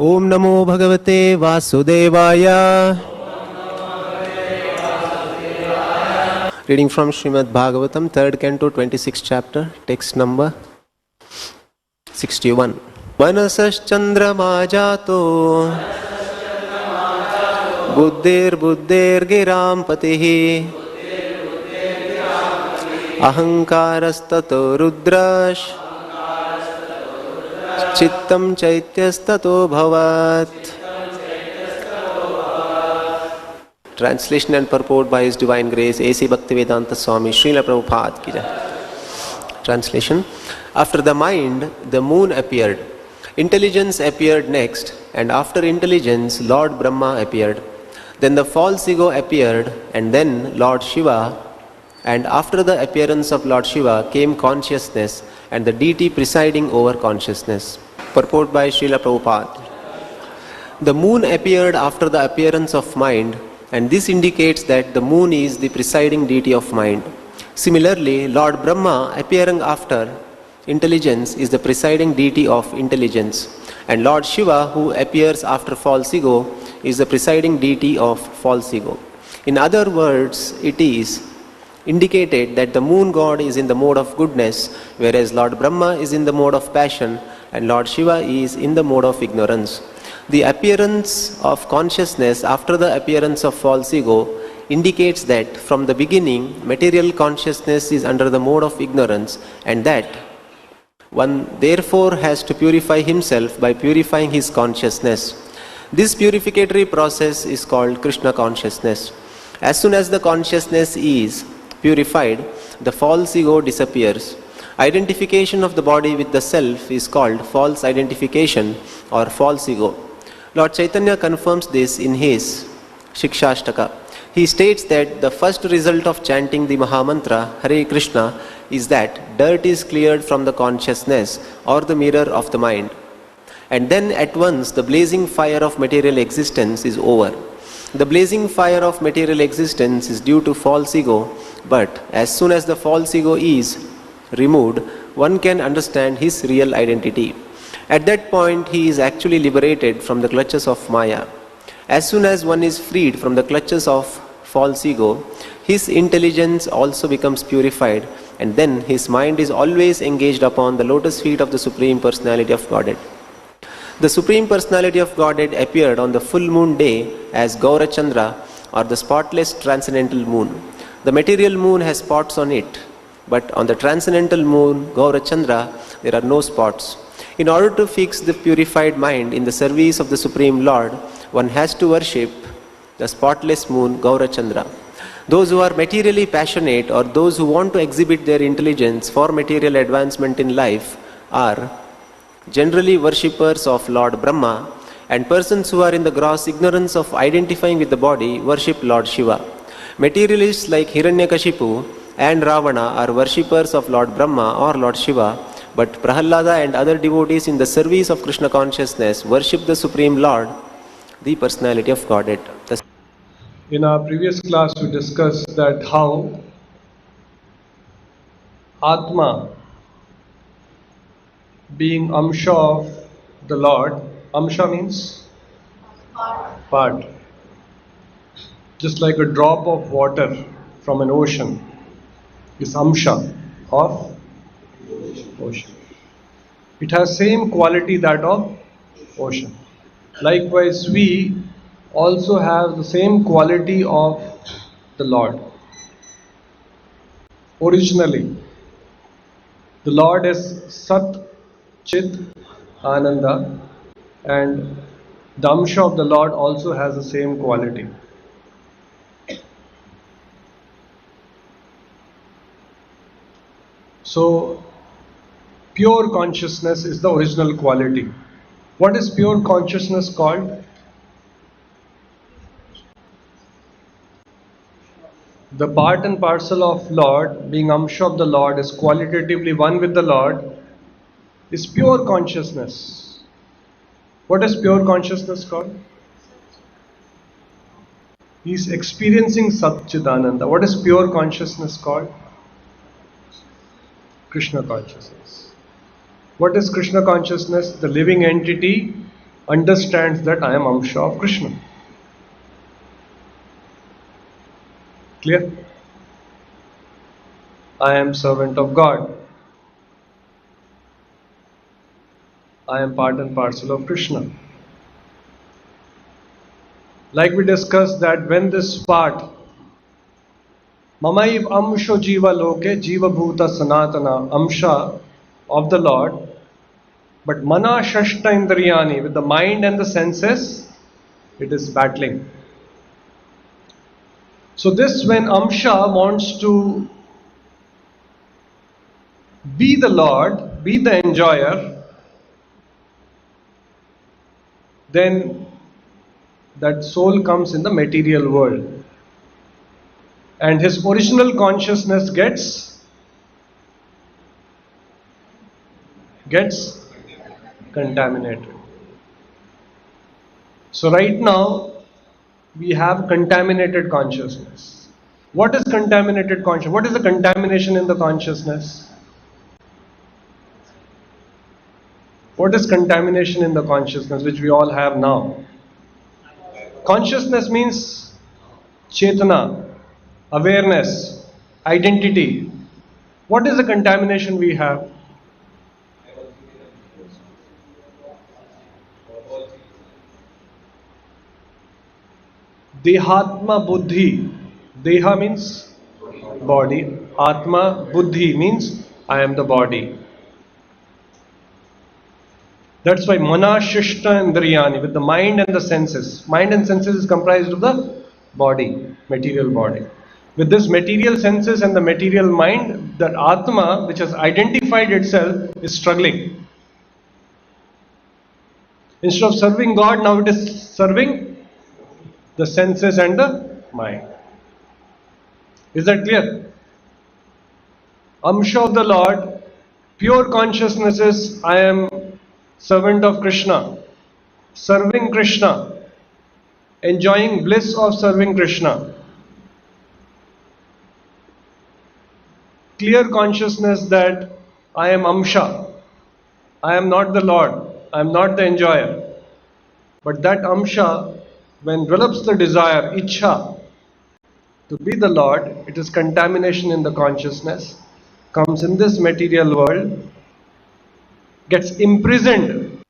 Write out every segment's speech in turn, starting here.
Om Namo Bhagavate Vasudevaya. Reading from Srimad Bhagavatam, 3rd Canto, 26th chapter, text number 61. Manasas Chandrama Jato Buddhir Buddhir Giram Patihi Ahankarastato Rudrash Chittam Chaityastato Bhavat. Translation and purport by His Divine Grace A.C. Bhaktivedanta Swami Srila Prabhupada ki jai. Translation. After the mind, the moon appeared. Intelligence appeared next, and after intelligence, Lord Brahma appeared. Then the false ego appeared, and then Lord Shiva. And after the appearance of Lord Shiva came consciousness and the deity presiding over consciousness. Purport by Srila Prabhupada. The moon appeared after the appearance of mind, and this indicates that the moon is the presiding deity of mind. Similarly, Lord Brahma appearing after intelligence is the presiding deity of intelligence, and Lord Shiva, who appears after false ego, is the presiding deity of false ego. In other words, it is indicated that the moon god is in the mode of goodness, whereas Lord Brahma is in the mode of passion and Lord Shiva is in the mode of ignorance. The appearance of consciousness after the appearance of false ego indicates that from the beginning material consciousness is under the mode of ignorance, and that one therefore has to purify himself by purifying his consciousness. This purificatory process is called Krishna consciousness. As soon as the consciousness is purified, the false ego disappears. Identification of the body with the self is called false identification or false ego. Lord Chaitanya confirms this in his Shikshashtaka. He states that the first result of chanting the Mahamantra Hare Krishna is that dirt is cleared from the consciousness or the mirror of the mind. And then at once the blazing fire of material existence is over. The blazing fire of material existence is due to false ego, but as soon as the false ego is removed, one can understand his real identity. At that point, he is actually liberated from the clutches of Maya. As soon as one is freed from the clutches of false ego, his intelligence also becomes purified, and then his mind is always engaged upon the lotus feet of the Supreme Personality of Godhead. The Supreme Personality of Godhead appeared on the full moon day as Gaurachandra, or the spotless transcendental moon. The material moon has spots on it, but on the transcendental moon, Gaurachandra, there are no spots. In order to fix the purified mind in the service of the Supreme Lord, one has to worship the spotless moon, Gaurachandra. Those who are materially passionate or those who want to exhibit their intelligence for material advancement in life are generally worshippers of Lord Brahma, and persons who are in the gross ignorance of identifying with the body worship Lord Shiva. Materialists like Hiranyakashipu and Ravana are worshippers of Lord Brahma or Lord Shiva, but Prahalada and other devotees in the service of Krishna consciousness worship the Supreme Lord, the Personality of Godhead. In our previous class we discussed that how Atma, being Amsha of the Lord, Amsha means part. Just like a drop of water from an ocean is Amsha of ocean. It has same quality that of ocean. Likewise, we also have the same quality of the Lord. Originally, the Lord is Sat, Chit, Ananda, and the Amsha of the Lord also has the same quality. So, pure consciousness is the original quality. What is pure consciousness called? The part and parcel of Lord, being Amsha of the Lord, is qualitatively one with the Lord, is pure consciousness. What is pure consciousness called? He is experiencing Satchidananda. What is pure consciousness called? Krishna consciousness. What is Krishna consciousness? The living entity understands that I am Amsha of Krishna. Clear? I am servant of God. I am part and parcel of Krishna. Like we discussed that when this part, Mamaiv Amsho Jiva Loke, Jiva Bhuta Sanatana, Amsha of the Lord, but Mana Shashta Indriyani, with the mind and the senses, it is battling. So this, when Amsha wants to be the Lord, be the enjoyer, then that soul comes in the material world. And his original consciousness gets contaminated. So right now, we have contaminated consciousness. What is contaminated consciousness? What is the contamination in the consciousness? What is contamination in the consciousness which we all have now? Consciousness means Chetana, awareness, identity. What is the contamination we have? Dehatma Buddhi. Deha means body. Atma Buddhi means I am the body. That's why Mana Shishta Indriyani, with the mind and the senses. Mind and senses is comprised of the body, material body. With this material senses and the material mind, that Atma, which has identified itself, is struggling. Instead of serving God, now it is serving the senses and the mind. Is that clear? Amsha of the Lord, pure consciousness is I am servant of Krishna, serving Krishna, enjoying bliss of serving Krishna. Clear consciousness that I am Amsha, I am not the Lord, I am not the enjoyer. But that Amsha, when develops the desire, Ichha, to be the Lord, it is contamination in the consciousness, comes in this material world, gets imprisoned.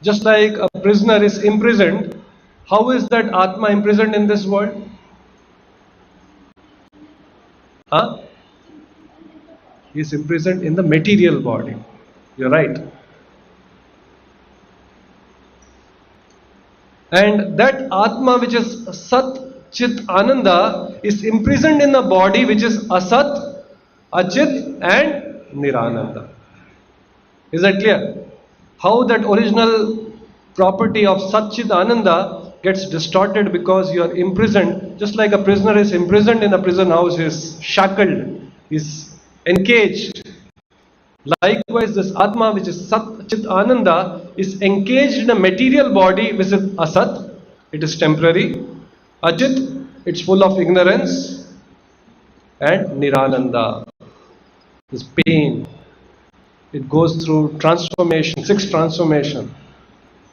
Just like a prisoner is imprisoned, how is that Atma imprisoned in this world? Huh? He is imprisoned in the material body. You're right. And that Atma, which is Sat, Chit, Ananda, is imprisoned in a body which is Asat, Achit and Nirananda. Is that clear? How that original property of Sat, Chit, Ananda gets distorted because you are imprisoned, just like a prisoner is imprisoned in a prison house, is shackled, is encaged. Likewise, this Atma, which is Sat Chit Ananda, is engaged in a material body which is Asat, it is temporary. Achit, it's full of ignorance. And Nirananda is pain. It goes through transformation, 6 transformation.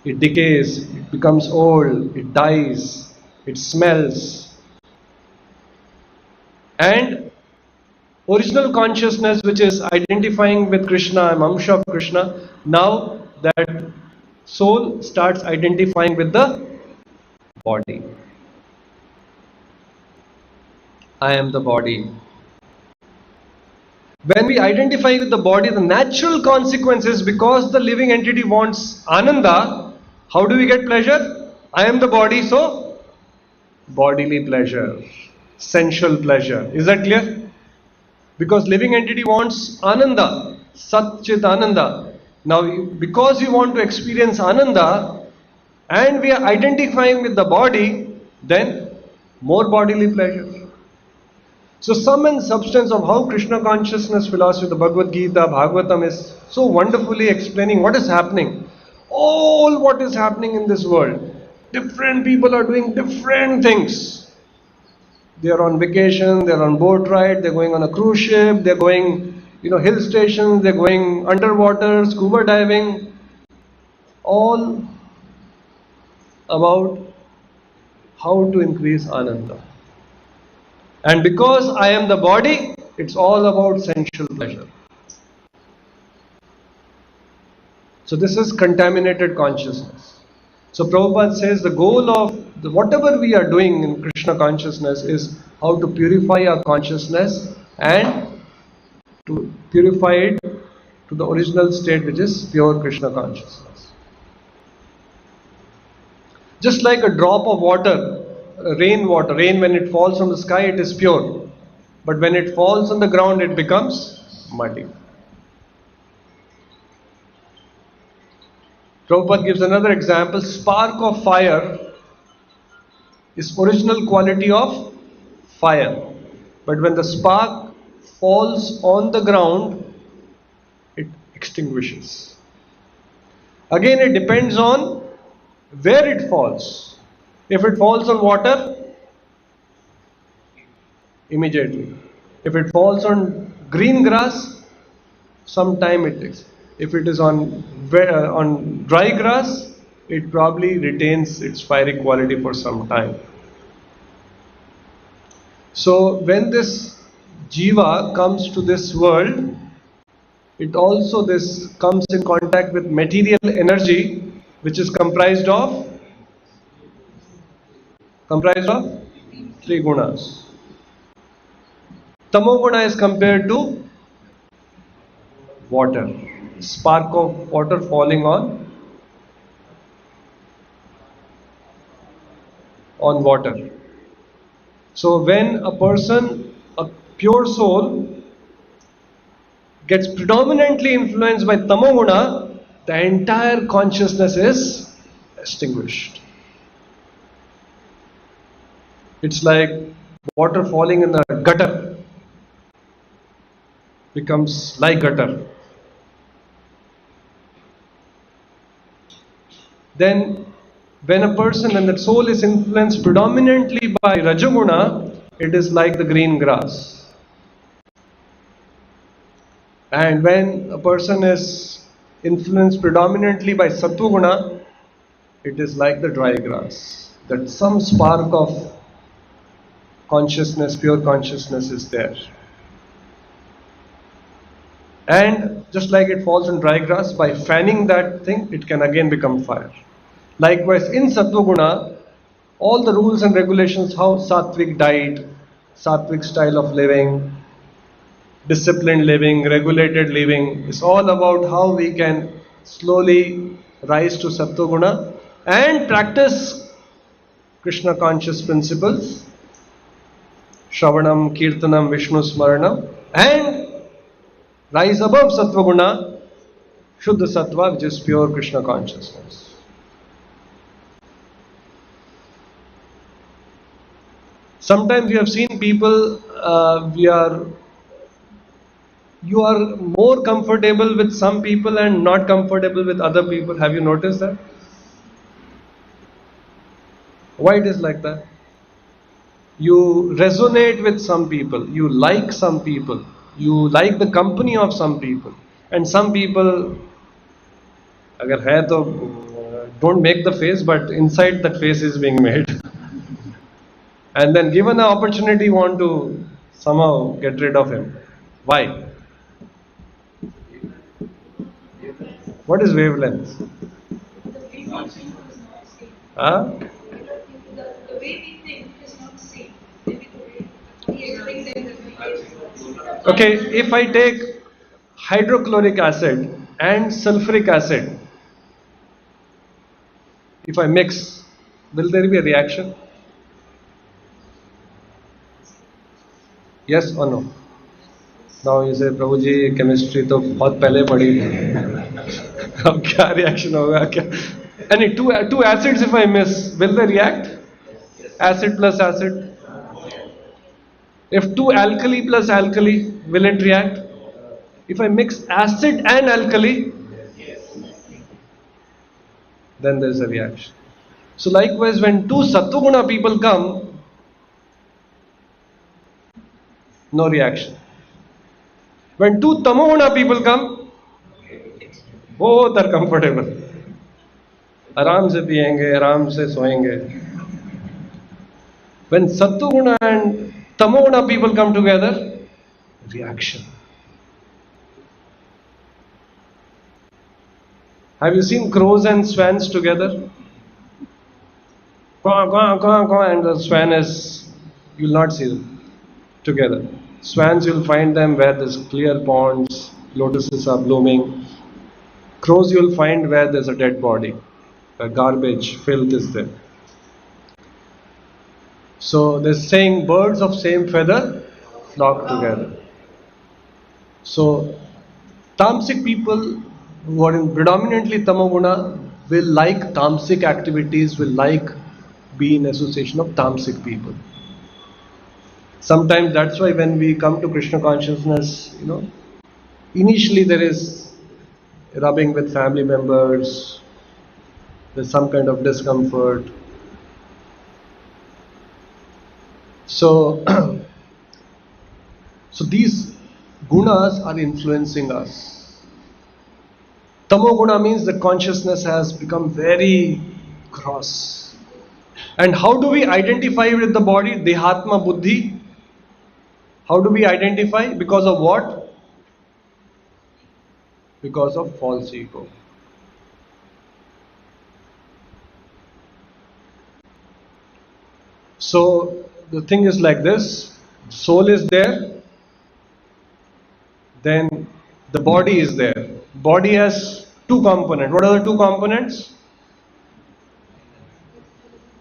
It decays, it becomes old, it dies, it smells. And original consciousness, which is identifying with Krishna, I am Amsha of Krishna, now that soul starts identifying with the body. I am the body. When we identify with the body, the natural consequence is, because the living entity wants Ananda, how do we get pleasure? I am the body, so bodily pleasure, sensual pleasure. Is that clear? Because living entity wants Ananda, Sat Chit Ananda. Now, because we want to experience Ananda and we are identifying with the body, then more bodily pleasure. So, sum and substance of how Krishna consciousness philosophy, the Bhagavad Gita, Bhagavatam is so wonderfully explaining what is happening. All what is happening in this world. Different people are doing different things. They are on vacation, they are on boat ride, they are going on a cruise ship, they are going, hill stations, they are going underwater, scuba diving. all about how to increase ananda. And because I am the body, it's all about sensual pleasure. So this is contaminated consciousness. So Prabhupada says the goal of whatever we are doing in Krishna consciousness is how to purify our consciousness and to purify it to the original state, which is pure Krishna consciousness. Just like a drop of water, rain when it falls from the sky, it is pure. But when it falls on the ground, it becomes muddy. Prabhupada gives another example. Spark of fire is original quality of fire. But when the spark falls on the ground, it extinguishes. Again, it depends on where it falls. If it falls on water, immediately. If it falls on green grass, some time it takes. If it is on dry grass, it probably retains its fiery quality for some time. So when this jiva comes to this world, it also this comes in contact with material energy, which is comprised of three gunas. Tamoguna is compared to water, spark of water falling on water. So when a person, a pure soul, gets predominantly influenced by tamoguna, the entire consciousness is extinguished. It's like water falling in a gutter becomes like gutter. Then when the soul is influenced predominantly by rajaguna, it is like the green grass. And when a person is influenced predominantly by sattva-guna, it is like the dry grass. That some spark of consciousness, pure consciousness is there. And just like it falls on dry grass, by fanning that thing, it can again become fire. Likewise, in sattva-guna, all the rules and regulations, how sattvic diet, sattvic style of living, disciplined living, regulated living, is all about how we can slowly rise to sattva-guna and practice Krishna conscious principles, Shravanam, Kirtanam, Vishnu Smaranam, and rise above sattva-guna, Shuddha Sattva, which is pure Krishna consciousness. Sometimes we have seen people, you are more comfortable with some people and not comfortable with other people. Have you noticed that? Why it is like that? You resonate with some people, you like some people, you like the company of some people, and some people, agar hai to don't make the face, but inside that face is being made. And then given an opportunity, want to somehow get rid of him. Why? What is wavelength? Huh? The way we think is not the same. Maybe the way we explain them. Okay, if I take hydrochloric acid and sulfuric acid, if I mix, will there be a reaction? Yes or no? Now you say, Prabhuji, chemistry to बहुत पहले पढ़ी. अब क्या reaction होगा क्या? And two acids if I mix, will they react? Acid plus acid. If two alkali plus alkali, will it react? If I mix acid and alkali, then there is a reaction. So likewise, when two sattva-guna people come, no reaction. When two tamoguna people come, both are comfortable. आराम से पिएंगे, आराम से सोएंगे. When Sattva and Tamoguna people come together, reaction. Have you seen crows and swans together? Quack, quack, quack, quack, and the swan is, you will not see them together. Swans, you will find them where there's clear ponds, lotuses are blooming. Crows, you will find where there's a dead body, a garbage, filth is there. So they're saying birds of same feather flock together. So tamasic people who are in predominantly tamoguna will like tamasic activities, will like be in association of tamasic people. Sometimes that's why when we come to Krishna consciousness, initially there is rubbing with family members, there's some kind of discomfort. So, so these gunas are influencing us. Tamoguna means the consciousness has become very gross. And how do we identify with the body? Dehatma buddhi. How do we identify? Because of what? Because of false ego. So the thing is like this, soul is there, then the body is there. Body has two components. What are the two components?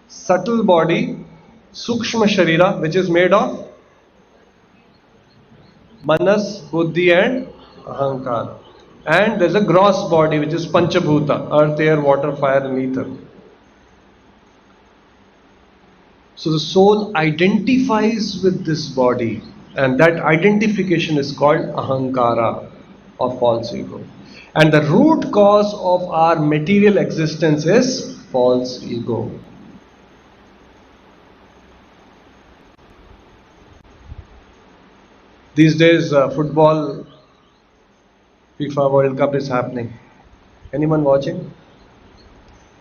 Subtle body, Sukshma Sharira, which is made of Manas, Buddhi and Ahankar. And there's a gross body which is Panchabhuta, earth, air, water, fire and ether. So the soul identifies with this body, and that identification is called Ahankara or false ego. And the root cause of our material existence is false ego. These days football FIFA World Cup is happening. Anyone watching?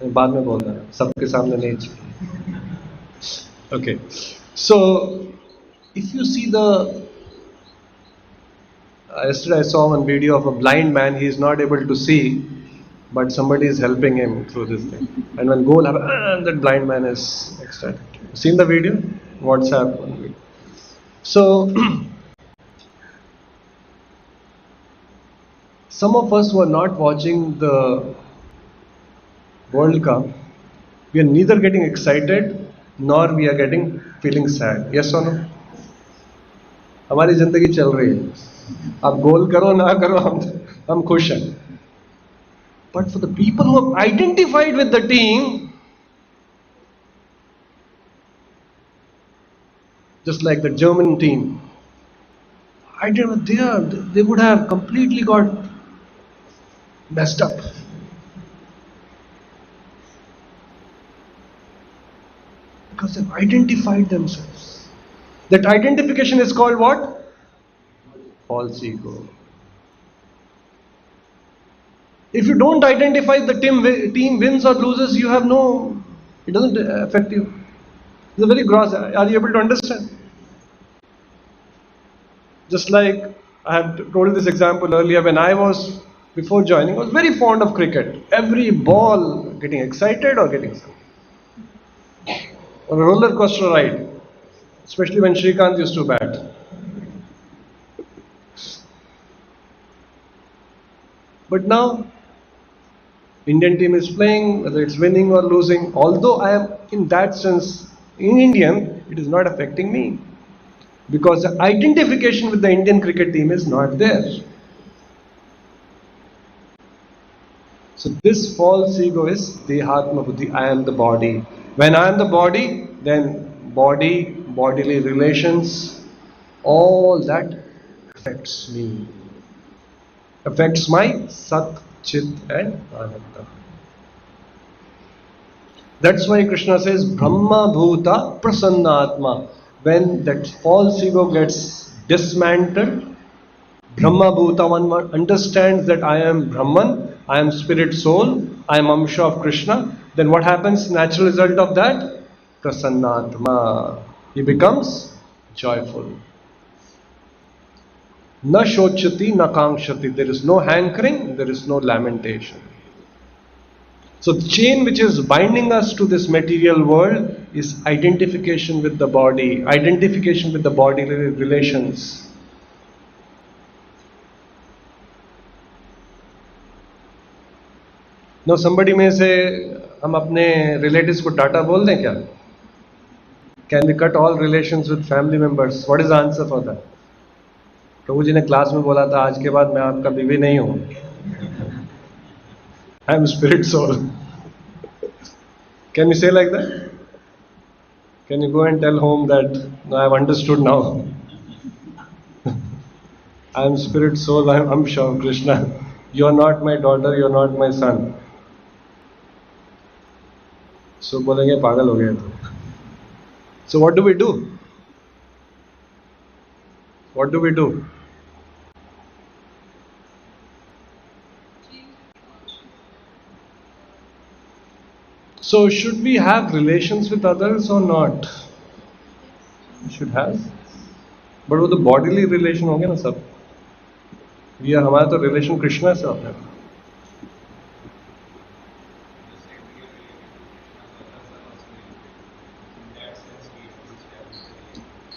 बाद में बोलना है, सबके सामने नहीं. Okay, so if you see yesterday I saw one video of a blind man. He is not able to see, but somebody is helping him through this thing. And when goal happens, that blind man is ecstatic. Seen the video? WhatsApp. So some of us who are not watching the World Cup, we are neither getting excited nor we are feeling sad. Yes or no? हमारी जिंदगी चल रही है. आप गोल करो ना करो, हम खुश हैं. But for the people who have identified with the team, just like the German team, they would have completely got messed up. Because they've identified themselves. That identification is called what? False ego. If you don't identify the team wins or loses, it doesn't affect you. It's a very gross. Are you able to understand? Just like I have told this example earlier, when I was, before joining, I was very fond of cricket. Every ball, getting excited or getting sad. Or a roller coaster ride, especially when Srikant used to bat. But now, Indian team is playing, whether it's winning or losing. Although I am, in that sense, in Indian, it is not affecting me. Because the identification with the Indian cricket team is not there. So this false ego is Dehatma Buddhi, I am the body. When I am the body, then bodily relations, all that affects me. Affects my Sat, Chit and Ananda. That's why Krishna says Brahma Bhuta Prasannatma. When that false ego gets dismantled, Brahma Bhuta, one understands that I am Brahman, I am spirit soul, I am Amsha of Krishna, then what happens? Natural result of that? Prasannatma. He becomes joyful. Na shochati, na kankshati. There is no hankering, there is no lamentation. So the chain which is binding us to this material world is identification with the body, identification with the bodily relations. Now somebody may say, हम अपने relatives को टाटा बोल दें क्या? Can we cut all relations with family members? What is the answer for that? प्रभु जी ने class में बोला था, आज के बाद मैं आपका बीवी नहीं हूँ. I am spirit soul. Can you say like that? Can you go and tell home that, no, I have understood now. I am spirit soul, I am sure Krishna. You are not my daughter, you are not my son. So बोलेंगे पागल हो गए तो. So what do we do? What do we do? So should we have relations with others or not? We should have. But वो तो bodily relation होंगे ना सब. ये हमारा तो relation कृष्णा से होता है.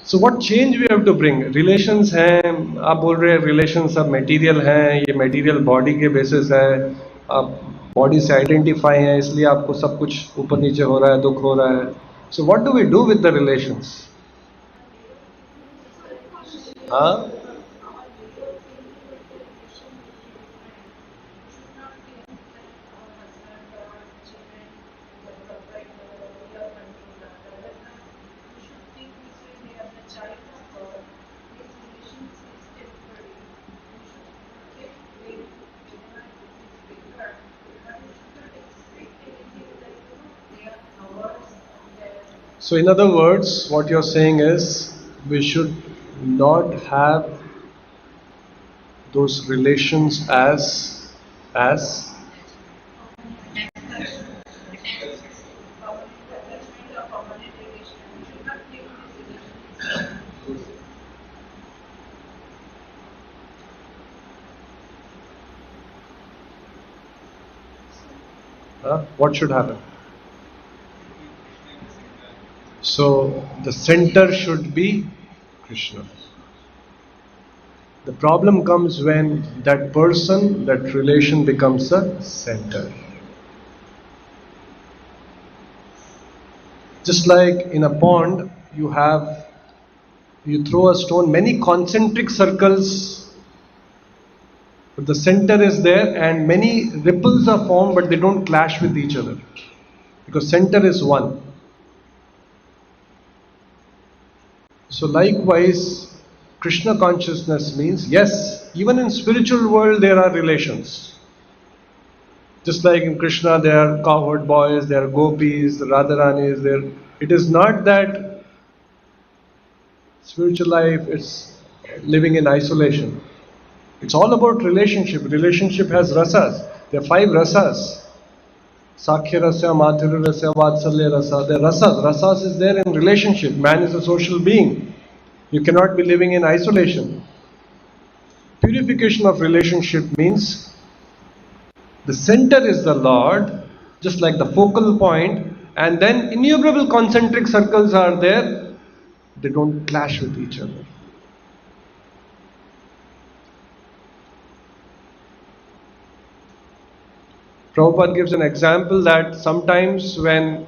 So what change we have to bring? Relations हैं, आप बोल रहे हैं relations सब material हैं, ये material body के basis है, आप body से identify हैं, इसलिए आपको सब कुछ ऊपर नीचे हो रहा है, दुख हो रहा है. So what do we do with the relations? हाँ? So in other words, what you're saying is, we should not have those relations as what should happen? So the center should be Krishna. The problem comes when that person, that relation becomes a center. Just like in a pond, you throw a stone, many concentric circles, but the center is there and many ripples are formed, but they don't clash with each other because center is one. So likewise, Krishna consciousness means, yes, even in spiritual world there are relations. Just like in Krishna there are cowherd boys, there are gopis, the Radharanis, there. It is not that spiritual life is living in isolation. It's all about relationship. Relationship has rasas. There are 5 rasas. Sakhya rasa, Madhurya rasa, Vatsalya rasa. There are rasas. Rasas is there in relationship. Man is a social being. You cannot be living in isolation. Purification of relationship means the center is the Lord, just like the focal point, and then innumerable concentric circles are there. They don't clash with each other. Prabhupada gives an example that sometimes when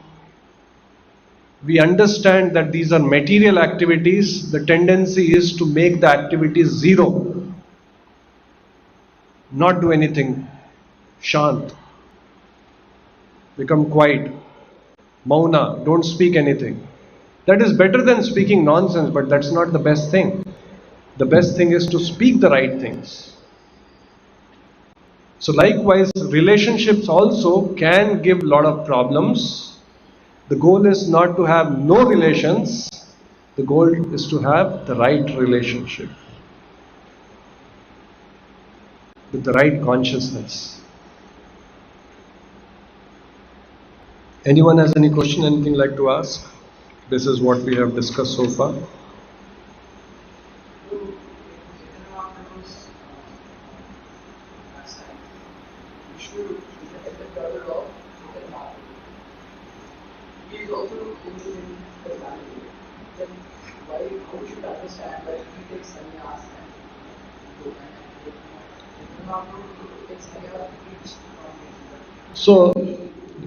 we understand that these are material activities, the tendency is to make the activities zero. Not do anything. Shant. Become quiet. Mauna. Don't speak anything. That is better than speaking nonsense, but that's not the best thing. The best thing is to speak the right things. So likewise, relationships also can give a lot of problems. The goal is not to have no relations. The goal is to have the right relationship with the right consciousness. Anyone has any question, anything like to ask? This is what we have discussed so far.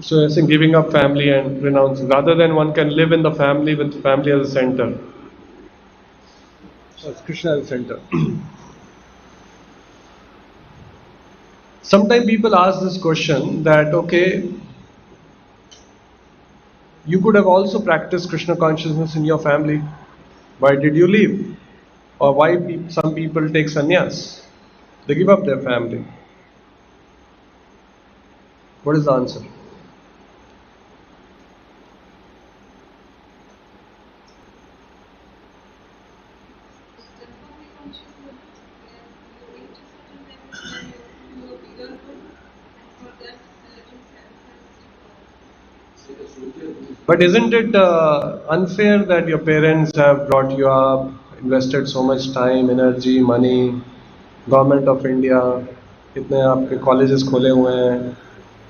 So I think giving up family and renouncing, rather than one can live in the family with family as a center. So it's Krishna as a center. Sometimes people ask this question that, okay, you could have also practiced Krishna consciousness in your family. Why did you leave? Or why some people take sannyas? They give up their family. What is the answer? But isn't it unfair that your parents have brought you up, invested so much time, energy, money, government of India, इतने आपके colleges खोले हुए हैं,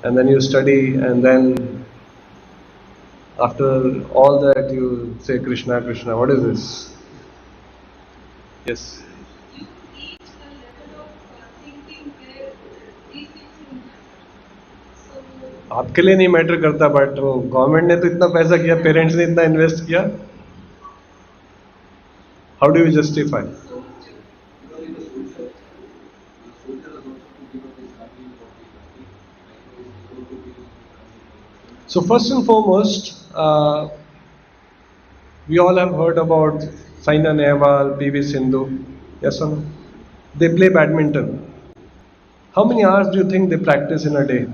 and then you study, and then after all that you say Krishna, Krishna. What is this? Yes. You reach a level of thinking where these things don't matter. So आपके लिए नहीं matter करता, but वो government ने तो इतना पैसा किया, पेरेंट्स ने इतना इन्वेस्ट किया. How do you justify? So first and foremost, we all have heard about Saina Nehwal, PV Sindhu. Yes or no? They play badminton. How many hours do you think they practice in a day?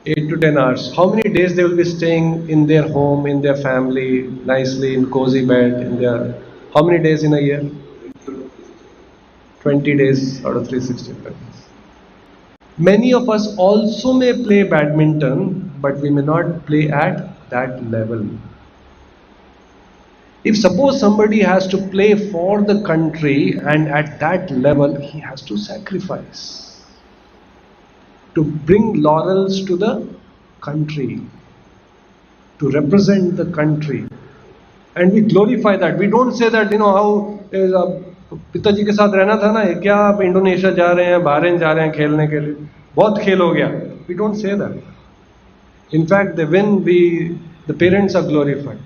8 to 10 hours. How many days they will be staying in their home, in their family, nicely in cozy bed, in their... How many days in a year? 20 days out of 365 days. Many of us also may play badminton, but we may not play at that level. If suppose somebody has to play for the country, and at that level he has to sacrifice to bring laurels to the country, to represent the country, and we glorify that. We don't say that, how पिताजी के साथ रहना था ना, क्या आप Indonesia जा रहे हैं, बहरीन जा रहे हैं खेलने के लिए, बहुत खेल हो गया. We don't say that. In fact, the parents are glorified.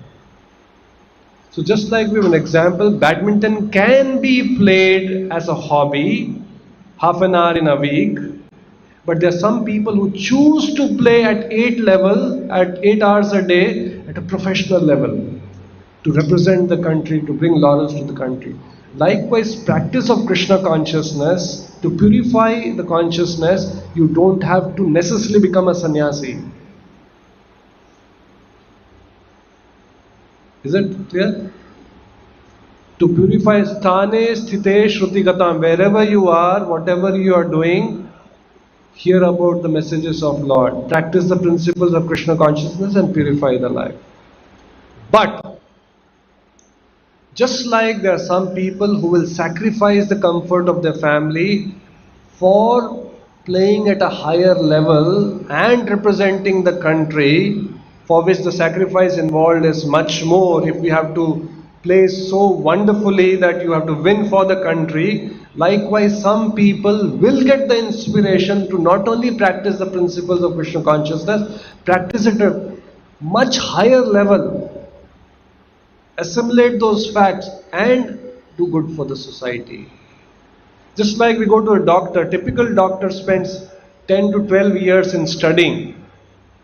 So just like we have an example, badminton can be played as a hobby, half an hour in a week, but there are some people who choose to play at 8 hours a day at a professional level, to represent the country, to bring laurels to the country. Likewise, practice of Krishna consciousness, to purify the consciousness, you don't have to necessarily become a sannyasi. Is it clear? To purify sthane sthite shruti gatam, wherever you are, whatever you are doing, hear about the messages of Lord, practice the principles of Krishna consciousness and purify the life. But just like there are some people who will sacrifice the comfort of their family for playing at a higher level and representing the country, for which the sacrifice involved is much more. If we have to play so wonderfully that you have to win for the country, likewise some people will get the inspiration to not only practice the principles of Krishna consciousness, practice at a much higher level, assimilate those facts and do good for the society. Just like we go to a doctor, typical doctor spends 10 to 12 years in studying,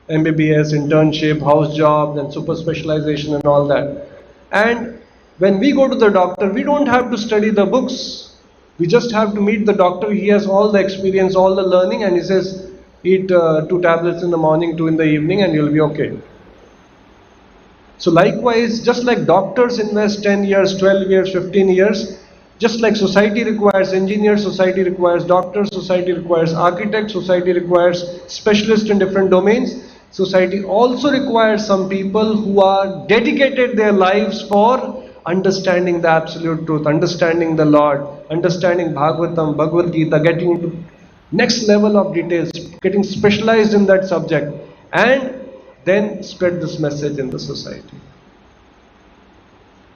MBBS, internship, house job, then super specialization and all that. And when we go to the doctor, we don't have to study the books. We just have to meet the doctor. He has all the experience, all the learning, and he says, eat 2 tablets in the morning, 2 in the evening, and you'll be okay. So likewise, just like doctors invest 10 years, 12 years, 15 years, Just like society requires engineers, society requires doctors, society requires architects, society requires specialists in different domains, society also requires some people who are dedicated their lives for understanding the absolute truth, understanding the Lord, understanding Bhagavatam, Bhagavad Gita, getting into next level of details, getting specialized in that subject, and then spread this message in the society.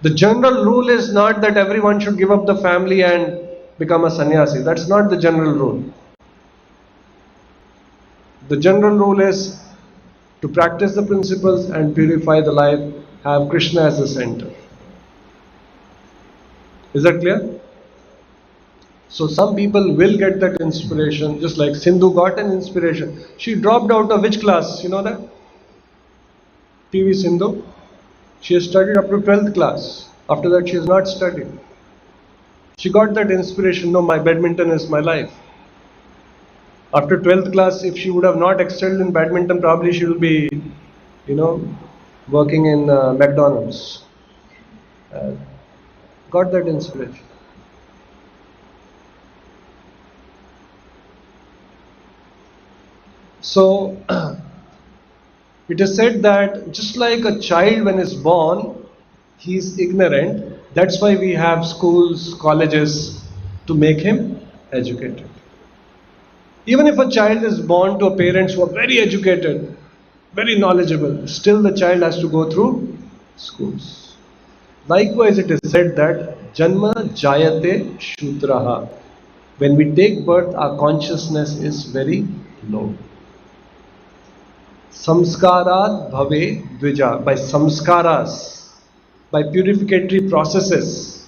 The general rule is not that everyone should give up the family and become a sannyasi. That's not the general rule. The general rule is to practice the principles and purify the life, have Krishna as the center. Is that clear? So some people will get that inspiration, just like Sindhu got an inspiration. She dropped out of which class? You know that? PV Sindhu. She has studied up to 12th class. After that she has not studied. She got that inspiration, no, my badminton is my life. After 12th class, if she would have not excelled in badminton, probably she will be, working in McDonald's. Got that inspiration. So, it is said that just like a child when is born, he is ignorant. That's why we have schools, colleges to make him educated. Even if a child is born to parents who are very educated, very knowledgeable, still the child has to go through schools. Likewise, it is said that Janma Jayate Shudraha. When we take birth, our consciousness is very low. Samskarat bhave dvija. By samskaras, by purificatory processes,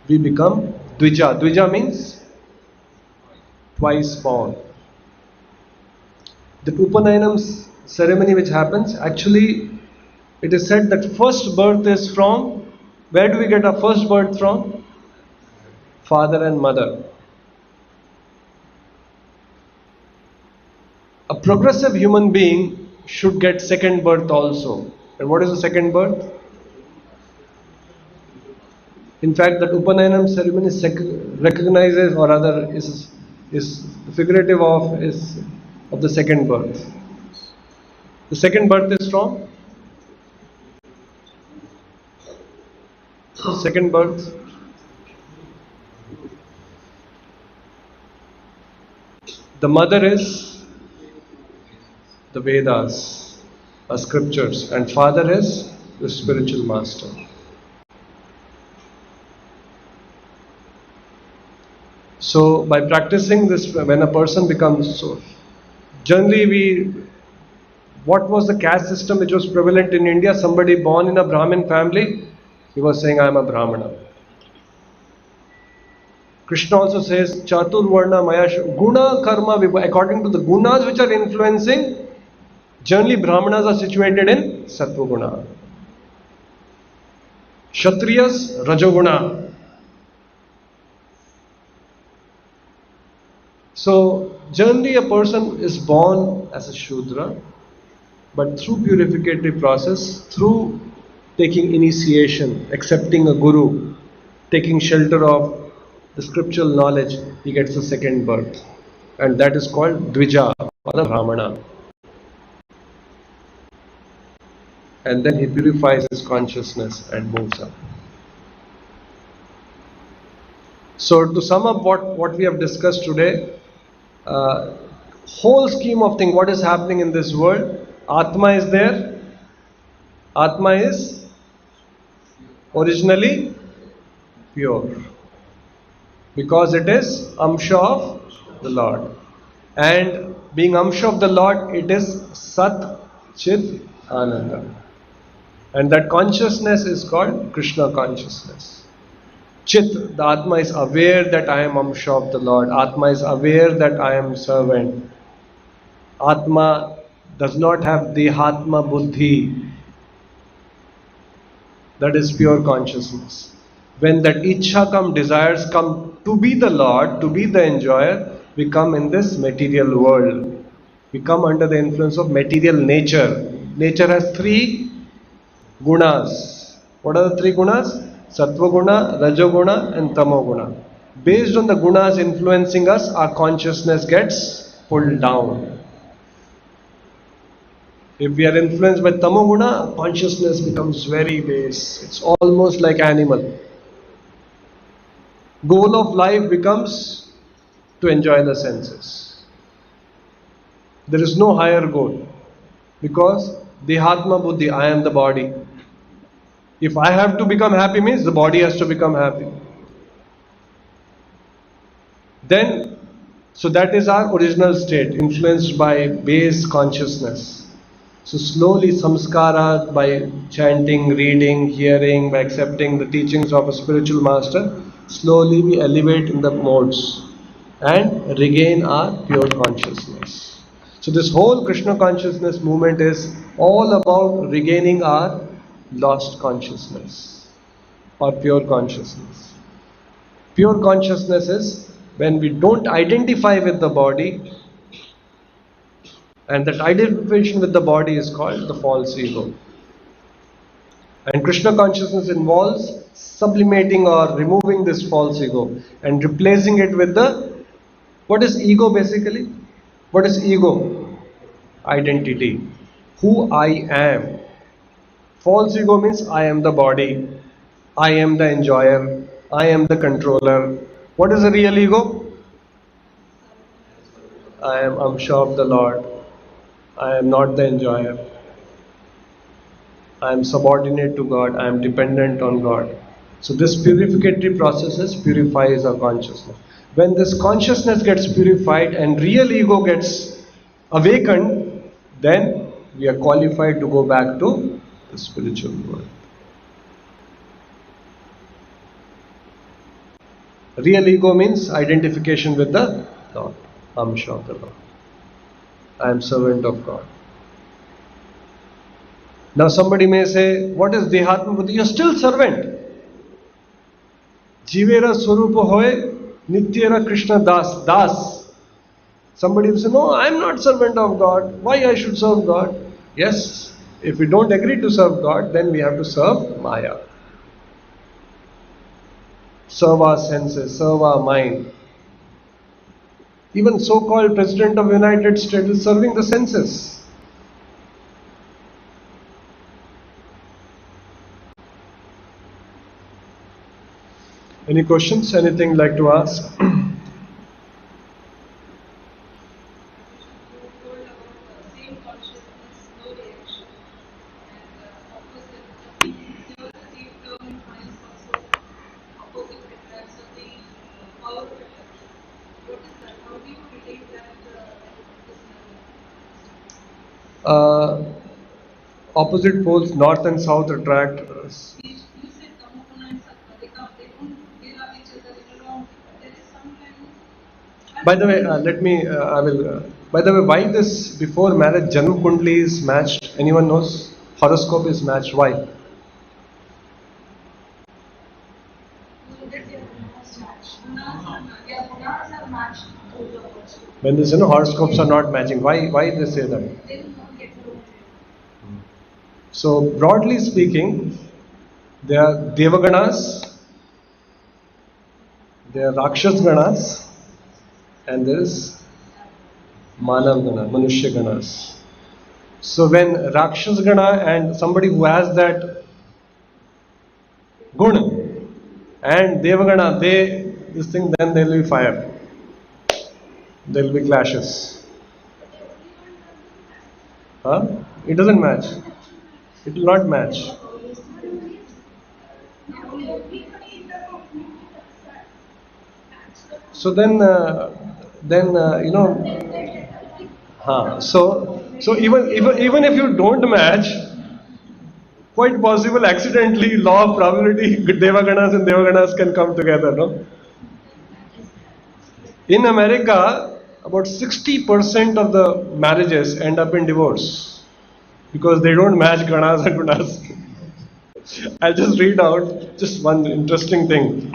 we become dvija. Dvija means twice born. The Upanayana ceremony which happens, actually it is said that first birth is from, where do we get our first birth from? Father and mother. A progressive human being should get second birth also. And what is the second birth? In fact, that Upanayana ceremony recognizes, or rather is figurative of the second birth. The second birth is from second birth. The mother is the Vedas, the scriptures, and father is the spiritual master. So by practicing this, when a person becomes so, generally what was the caste system which was prevalent in India? Somebody born in a Brahmin family, he was saying, I am a Brahmana. Krishna also says, Chatur Varna Maya Guna Karma Vibha. According to the gunas which are influencing, generally Brahmanas are situated in Sattva Guna. Kshatriyas, Rajoguna. So, generally a person is born as a Shudra, but through purificatory process, through taking initiation, accepting a Guru, taking shelter of the scriptural knowledge, he gets a second birth. And that is called Dvija, or a Brahmana. And then he purifies his consciousness and moves up. So to sum up what we have discussed today, whole scheme of things, what is happening in this world, Atma is there. Atma is originally pure, because it is Amsha of the Lord. And being Amsha of the Lord, it is Sat Chit Ananda. And that consciousness is called Krishna consciousness. Chit, the Atma is aware that I am Amsha of the Lord. Atma is aware that I am servant. Atma does not have Dehatma Buddhi. That is pure consciousness. When that Ichha desires come to be the Lord, to be the enjoyer, we come in this material world. We come under the influence of material nature. Nature has three gunas. What are the three gunas? Sattva-guna, Rajoguna and Tamoguna. Based on the gunas influencing us, our consciousness gets pulled down. If we are influenced by Tamoguna, consciousness becomes very base. It's almost like animal. Goal of life becomes to enjoy the senses. There is no higher goal. Because Dehatma Buddhi, I am the body. If I have to become happy means the body has to become happy. Then, so that is our original state, influenced by base consciousness. So slowly samskara, by chanting, reading, hearing, by accepting the teachings of a spiritual master, slowly we elevate in the modes and regain our pure consciousness. So this whole Krishna consciousness movement is all about regaining our lost consciousness or pure consciousness. Pure consciousness is when we don't identify with the body, and that identification with the body is called the false ego. And Krishna consciousness involves sublimating or removing this false ego and replacing it with the, what is ego basically? What is ego? Identity. Who I am. False ego means I am the body, I am the enjoyer, I am the controller. What is the real ego? I am Amsha of the Lord. I am not the enjoyer. I am subordinate to God. I am dependent on God. So this purificatory process purifies our consciousness. When this consciousness gets purified and real ego gets awakened, then we are qualified to go back to the spiritual world. Real ego means identification with the Lord. Amsha of the Lord. I am servant of God. Now somebody may say, what is Dehatma Buddhi? You are still servant. Jivera Swarupa Hoy, Nityera Krishna Das. Das. Somebody will say, no, I am not servant of God. Why I should serve God? Yes, if we don't agree to serve God, then we have to serve Maya. Serve our senses, serve our mind. Even so-called President of the United States is serving the senses. Any questions? Anything like to ask? Opposite poles, north and south, attract. You said Tamoguna and Sattva, they love each other in a wrong way. There is sometimes. By the way, by the way, why this before marriage Janam Kundli is matched? Anyone knows? Horoscope is matched. Why? So that they are matched. Gunas are matched. When this, horoscopes are not matching, why they say that? They will not get along. So broadly speaking, there are Devaganas, there are Rakshas Ganas, and there is Manav Gana, Manushya Ganas. So when Rakshas Gana and somebody who has that Guna and Devagana, then there will be fire. There will be clashes. Huh? It doesn't match. It will not match. So then so even if you don't match, quite possible accidentally, law of probability, Devaganas and Devaganas can come together, no? In America, about 60% of the marriages end up in divorce because they don't match Ganas and Gunas. I'll just read out just one interesting thing.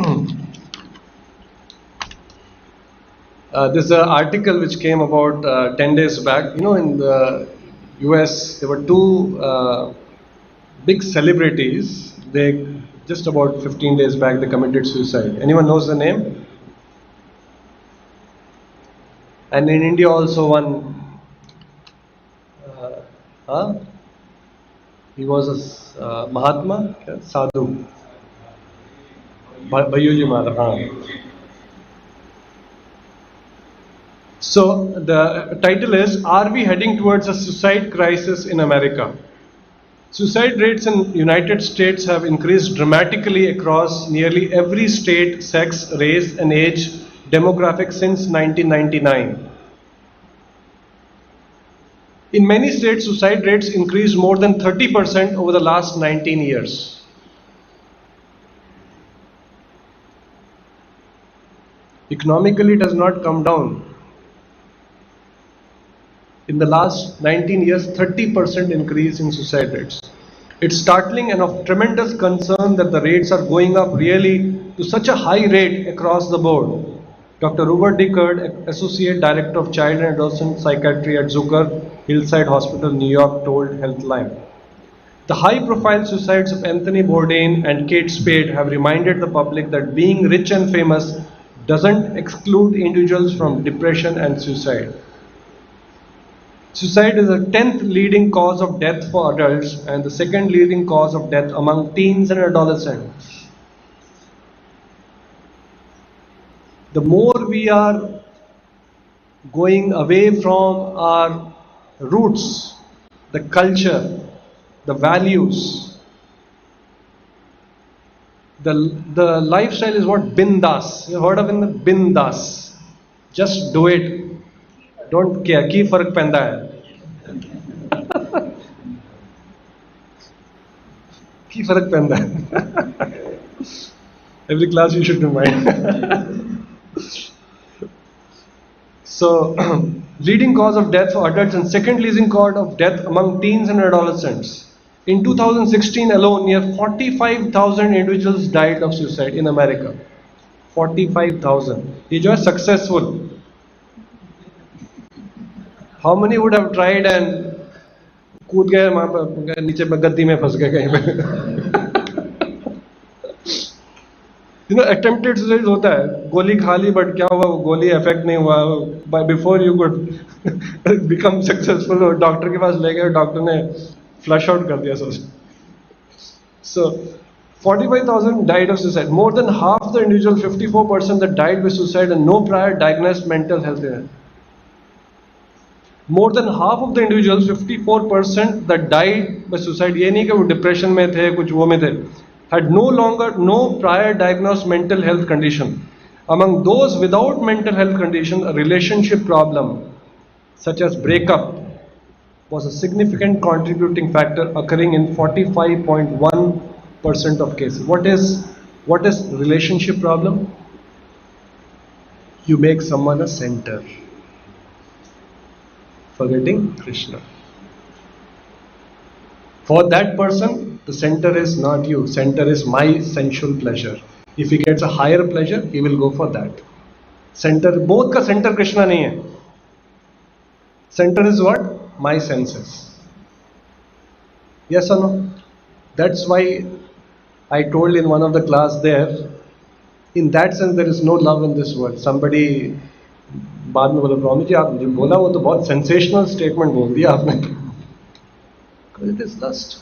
This is an article which came about 10 days back. In the US, there were two big celebrities. They just about 15 days back they committed suicide. Anyone knows the name? And in India also one, he was a Mahatma, Sadhu, Bhayuji Maharaj. So the title is, Are we heading towards a suicide crisis in America? Suicide rates in United States have increased dramatically across nearly every state, sex, race and age demographic since 1999. In many states, suicide rates increased more than 30% over the last 19 years. Economically, it has not come down. In the last 19 years, 30% increase in suicide rates. It's startling and of tremendous concern that the rates are going up really to such a high rate across the board. Dr. Robert D. Kurd, Associate Director of Child and Adolescent Psychiatry at Zucker Hillside Hospital, New York, told Healthline. The high-profile suicides of Anthony Bourdain and Kate Spade have reminded the public that being rich and famous doesn't exclude individuals from depression and suicide. Suicide is the 10th leading cause of death for adults and the second leading cause of death among teens and adolescents. The more we are going away from our roots, the culture, the values, the lifestyle is what bindas. You heard of in the bindas. Just do it. Don't care. Ki farak penda hai. Ki farak penda hai. Every class you should remind. So, leading cause of death for adults and second leading cause of death among teens and adolescents. In 2016 alone, near 45,000 individuals died of suicide in America. 45,000. These are successful. How many would have tried and कूद गए वहां पर नीचे गद्दी में फंस गए कहीं पे? You know, attempted suicide होता है, गोली खा ली बट क्या हुआ, वो गोली इफेक्ट नहीं हुआ, before you could become successful, और डॉक्टर के पास ले गए, डॉक्टर ने फ्लश आउट कर दिया सब. So 45,000 died of suicide. More than half the individual, 54% that died with suicide and no prior diagnosed mental health illness. More than half of the individuals, 54% that died by suicide, ये नहीं कि वो depression में थे, कुछ वो में थे, had no prior diagnosed mental health condition. Among those without mental health condition, a relationship problem such as breakup was a significant contributing factor, occurring in 45.1% of cases. What is relationship problem? You make someone a center, forgetting Krishna. For that person, the center is not you. Center is my sensual pleasure. If he gets a higher pleasure, he will go for that. Center, both का center Krishna नहीं है. Center is what? My senses. Yes or no? That's why I told in one of the class there, in that sense there is no love in this world. Somebody बाद में बोला, promise जी आप जो बोला वो तो बहुत sensational statement बोल दिया आपने. Because it is lust.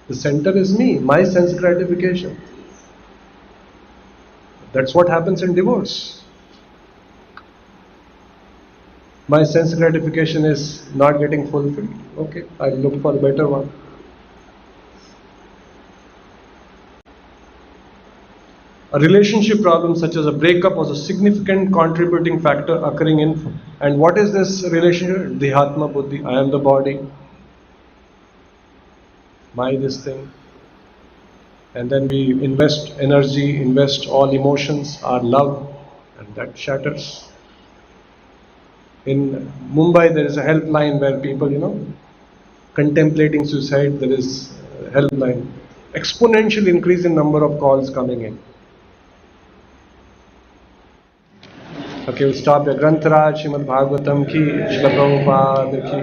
The center is me, my sense gratification. That's what happens in divorce. My sense gratification is not getting fulfilled. Okay, I'll look for a better one. A relationship problem such as a breakup was a significant contributing factor occurring in. And what is this relationship? Dhihatma buddhi. I am the body. My this thing. And then we invest energy, invest all emotions, our love, and that shatters. In Mumbai, there is a helpline where people, contemplating suicide, there is a helpline. Exponential increase in number of calls coming in. Okay, we'll stop there. Grantaraj, Srimad Bhagavatam ki, Srila Prabhupada ki.